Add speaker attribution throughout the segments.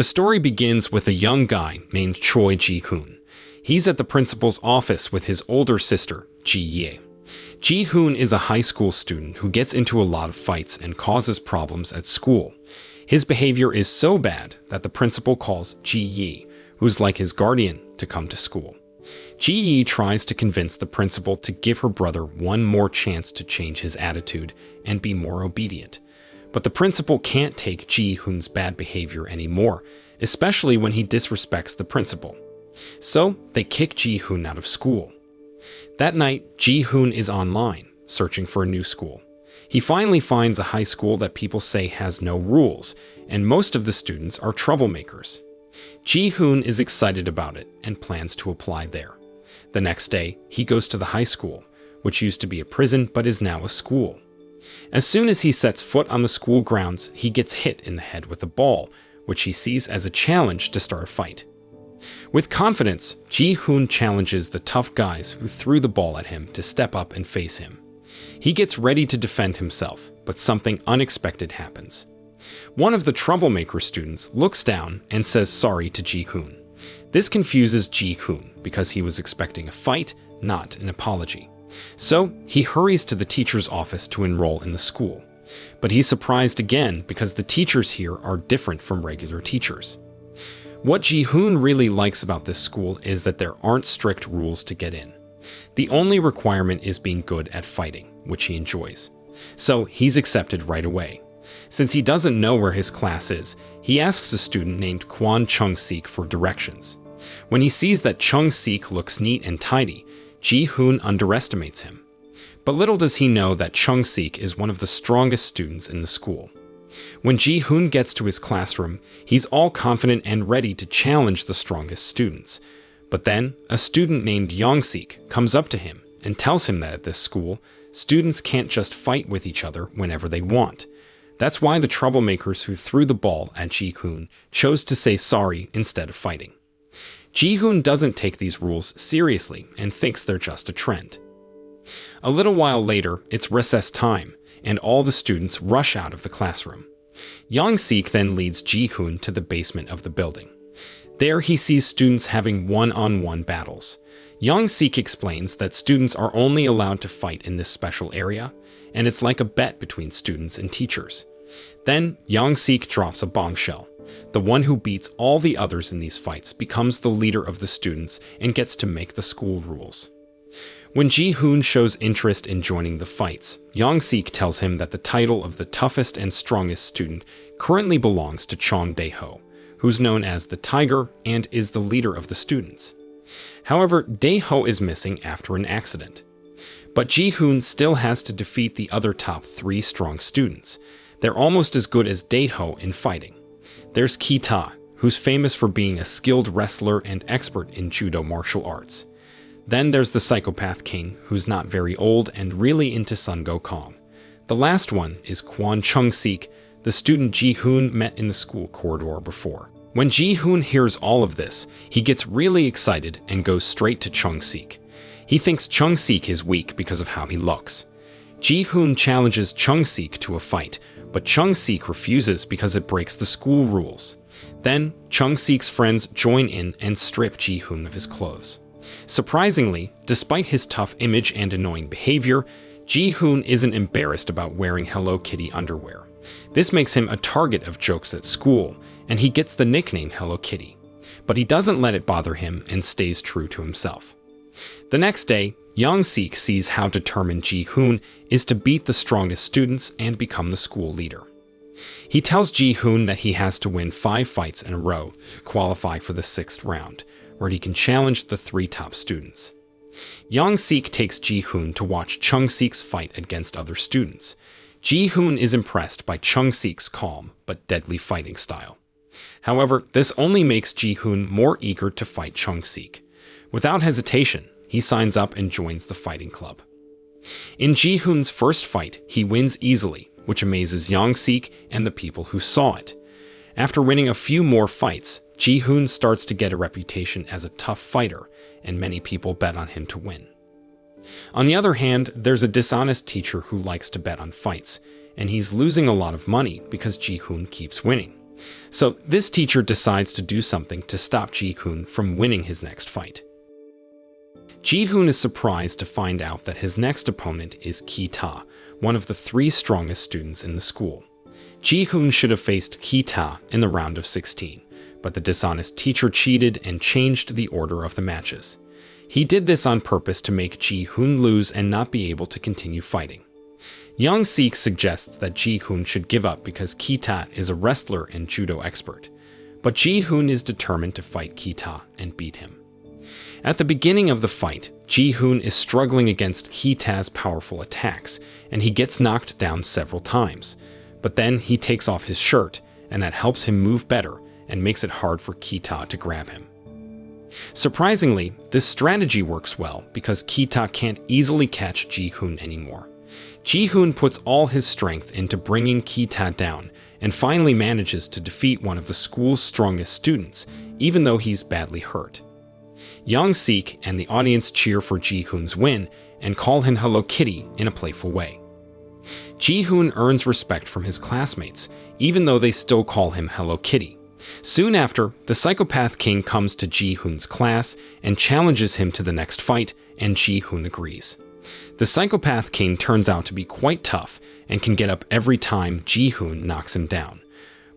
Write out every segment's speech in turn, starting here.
Speaker 1: The story begins with a young guy named Choi Ji-hoon. He's at the principal's office with his older sister, Ji-ye. Ji-hoon is a high school student who gets into a lot of fights and causes problems at school. His behavior is so bad that the principal calls Ji-ye, who's like his guardian, to come to school. Ji-ye tries to convince the principal to give her brother one more chance to change his attitude and be more obedient. But the principal can't take Ji-hoon's bad behavior anymore, especially when he disrespects the principal. So they kick Ji-hoon out of school. That night, Ji-hoon is online, searching for a new school. He finally finds a high school that people say has no rules, and most of the students are troublemakers. Ji-hoon is excited about it and plans to apply there. The next day, he goes to the high school, which used to be a prison but is now a school. As soon as he sets foot on the school grounds, he gets hit in the head with a ball, which he sees as a challenge to start a fight. With confidence, Ji-hoon challenges the tough guys who threw the ball at him to step up and face him. He gets ready to defend himself, but something unexpected happens. One of the troublemaker students looks down and says sorry to Ji-hoon. This confuses Ji-hoon because he was expecting a fight, not an apology. So he hurries to the teacher's office to enroll in the school. But he's surprised again because the teachers here are different from regular teachers. What Ji-hoon really likes about this school is that there aren't strict rules to get in. The only requirement is being good at fighting, which he enjoys. So he's accepted right away. Since he doesn't know where his class is, he asks a student named Kwon Chung-sik for directions. When he sees that Chung-sik looks neat and tidy, Ji-hoon underestimates him. But little does he know that Chung-sik is one of the strongest students in the school. When Ji-hoon gets to his classroom, he's all confident and ready to challenge the strongest students. But then, a student named Young-sik comes up to him and tells him that at this school, students can't just fight with each other whenever they want. That's why the troublemakers who threw the ball at Ji-hoon chose to say sorry instead of fighting. Ji-hoon doesn't take these rules seriously and thinks they're just a trend. A little while later, it's recess time, and all the students rush out of the classroom. Young-sik then leads Ji-hoon to the basement of the building. There he sees students having one-on-one battles. Young-sik explains that students are only allowed to fight in this special area, and it's like a bet between students and teachers. Then Young-sik drops a bombshell. The one who beats all the others in these fights becomes the leader of the students and gets to make the school rules. When Ji-hoon shows interest in joining the fights, Young-sik tells him that the title of the toughest and strongest student currently belongs to Chong Dae-ho, who's known as the Tiger and is the leader of the students. However, Dae-ho is missing after an accident. But Ji-hoon still has to defeat the other top 3 strong students. They're almost as good as Dae-ho in fighting. There's Ki-ta, who's famous for being a skilled wrestler and expert in judo martial arts. Then there's the psychopath king, who's not very old and really into Sun Gokong. The last one is Kwon Chung-sik, the student Ji-hoon met in the school corridor before. When Ji-hoon hears all of this, he gets really excited and goes straight to Chung-sik. He thinks Chung-sik is weak because of how he looks. Ji-hoon challenges Chung-sik to a fight, but Chung-sik refuses because it breaks the school rules. Then, Chung-sik's friends join in and strip Ji-hoon of his clothes. Surprisingly, despite his tough image and annoying behavior, Ji-hoon isn't embarrassed about wearing Hello Kitty underwear. This makes him a target of jokes at school, and he gets the nickname Hello Kitty. But he doesn't let it bother him and stays true to himself. The next day, Young-sik sees how determined Ji-hoon is to beat the strongest students and become the school leader. He tells Ji-hoon that he has to win 5 fights in a row to qualify for the 6th round, where he can challenge the 3 top students. Young-sik takes Ji-hoon to watch Chung-sik's fight against other students. Ji-hoon is impressed by Chung-sik's calm but deadly fighting style. However, this only makes Ji-hoon more eager to fight Chung-sik. Without hesitation, he signs up and joins the fighting club. In Ji-hoon's first fight, he wins easily, which amazes Young-sik and the people who saw it. After winning a few more fights, Ji-hoon starts to get a reputation as a tough fighter, and many people bet on him to win. On the other hand, there's a dishonest teacher who likes to bet on fights, and he's losing a lot of money because Ji-hoon keeps winning. So this teacher decides to do something to stop Ji-hoon from winning his next fight. Ji-hoon is surprised to find out that his next opponent is Ki-ta, one of the 3 strongest students in the school. Ji-hoon should have faced Ki-ta in the round of 16, but the dishonest teacher cheated and changed the order of the matches. He did this on purpose to make Ji-hoon lose and not be able to continue fighting. Young-sik suggests that Ji-hoon should give up because Ki-ta is a wrestler and judo expert, but Ji-hoon is determined to fight Ki-ta and beat him. At the beginning of the fight, Ji-hoon is struggling against Ki-ta's powerful attacks, and he gets knocked down several times. But then he takes off his shirt, and that helps him move better and makes it hard for Ki-ta to grab him. Surprisingly, this strategy works well because Ki-ta can't easily catch Ji-hoon anymore. Ji-hoon puts all his strength into bringing Ki-ta down and finally manages to defeat one of the school's strongest students, even though he's badly hurt. Young-sik and the audience cheer for Ji-hoon's win and call him Hello Kitty in a playful way. Ji-hoon earns respect from his classmates, even though they still call him Hello Kitty. Soon after, the Psychopath King comes to Ji-hoon's class and challenges him to the next fight, and Ji-hoon agrees. The Psychopath King turns out to be quite tough and can get up every time Ji-hoon knocks him down.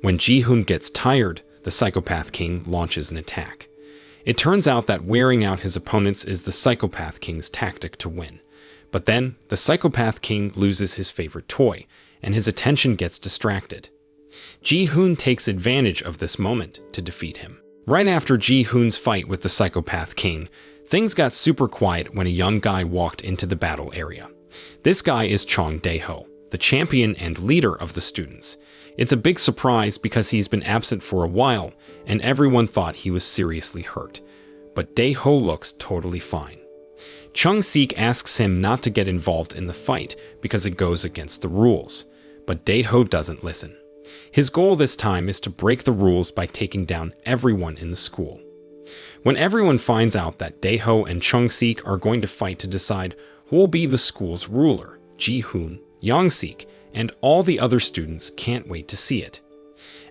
Speaker 1: When Ji-hoon gets tired, the Psychopath King launches an attack. It turns out that wearing out his opponents is the Psychopath King's tactic to win. But then, the Psychopath King loses his favorite toy, and his attention gets distracted. Ji-hoon takes advantage of this moment to defeat him. Right after Ji-hoon's fight with the Psychopath King, things got super quiet when a young guy walked into the battle area. This guy is Chong Dae-ho, the champion and leader of the students. It's a big surprise because he's been absent for a while, and everyone thought he was seriously hurt. But Dae-ho looks totally fine. Chung-sik asks him not to get involved in the fight because it goes against the rules, but Dae-ho doesn't listen. His goal this time is to break the rules by taking down everyone in the school. When everyone finds out that Dae-ho and Chung-sik are going to fight to decide who will be the school's ruler, Ji-hoon, Young-sik, and all the other students can't wait to see it.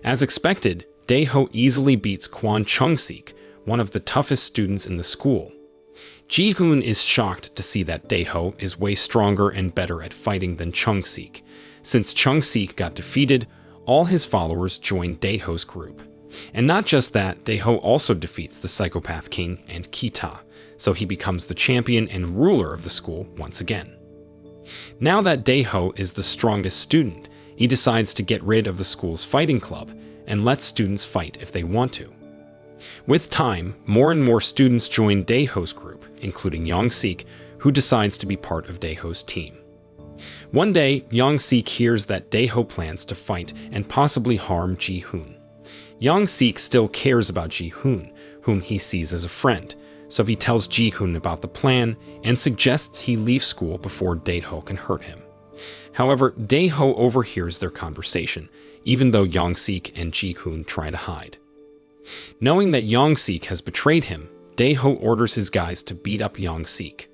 Speaker 1: As expected, Dae-ho easily beats Kwon Chung-sik, one of the toughest students in the school. Ji-hoon is shocked to see that Dae-ho is way stronger and better at fighting than Chung-sik. Since Chung-sik got defeated, all his followers joined Dae-ho's group. And not just that, Dae-ho also defeats the Psychopath King and Ki-ta, so he becomes the champion and ruler of the school once again. Now that Dae-ho is the strongest student, he decides to get rid of the school's fighting club and let students fight if they want to. With time, more and more students join Dae-ho's group, including Young-sik, who decides to be part of Dae-ho's team. One day, Young-sik hears that Dae-ho plans to fight and possibly harm Ji-hoon. Young-sik still cares about Ji-hoon, whom he sees as a friend, so he tells Ji-hoon about the plan and suggests he leave school before Dae-ho can hurt him. However, Dae-ho overhears their conversation, even though Young-sik and Ji-hoon try to hide. Knowing that Young-sik has betrayed him, Dae-ho orders his guys to beat up Young-sik.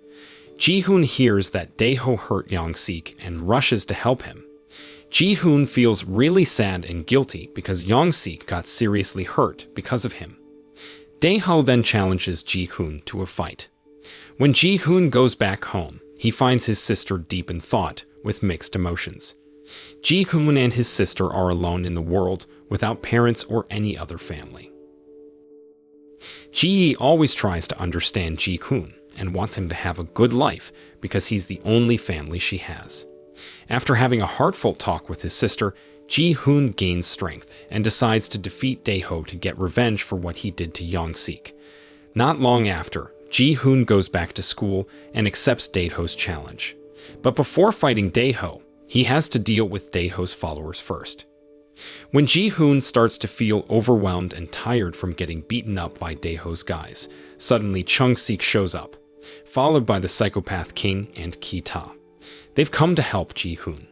Speaker 1: Ji-hoon hears that Dae-ho hurt Young-sik and rushes to help him. Ji-hoon feels really sad and guilty because Young-sik got seriously hurt because of him. Dae-ho then challenges Ji-hoon to a fight. When Ji-hoon goes back home, he finds his sister deep in thought, with mixed emotions. Ji-hoon and his sister are alone in the world without parents or any other family. Ji-yi always tries to understand Ji-hoon and wants him to have a good life because he's the only family she has. After having a heartfelt talk with his sister, Ji-hoon gains strength and decides to defeat Dae-ho to get revenge for what he did to Young-sik. Not long after, Ji-hoon goes back to school and accepts Dae-ho's challenge. But before fighting Dae-ho, he has to deal with Dae-ho's followers first. When Ji-hoon starts to feel overwhelmed and tired from getting beaten up by Dae-ho's guys, suddenly Chung-sik shows up, followed by the Psychopath King and Ki-ta. They've come to help Ji-hoon.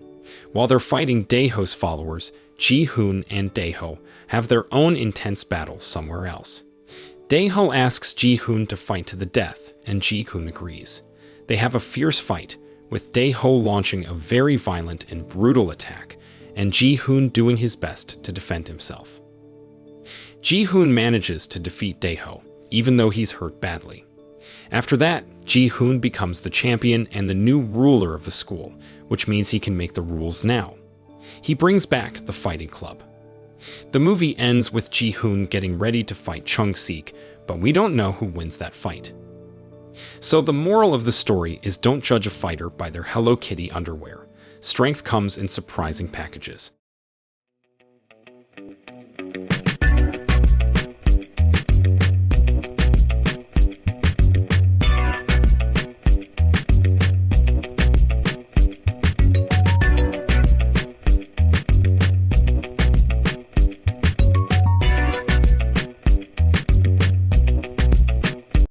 Speaker 1: While they're fighting Dae-ho's followers, Ji-hoon and Dae-ho have their own intense battle somewhere else. Dae-ho asks Ji-hoon to fight to the death, and Ji-hoon agrees. They have a fierce fight, with Dae-ho launching a very violent and brutal attack, and Ji-hoon doing his best to defend himself. Ji-hoon manages to defeat Daeho, even though he's hurt badly. After that, Ji-hoon becomes the champion and the new ruler of the school, which means he can make the rules now. He brings back the fighting club. The movie ends with Ji-hoon getting ready to fight Chung-sik, but we don't know who wins that fight. So the moral of the story is don't judge a fighter by their Hello Kitty underwear. Strength comes in surprising packages.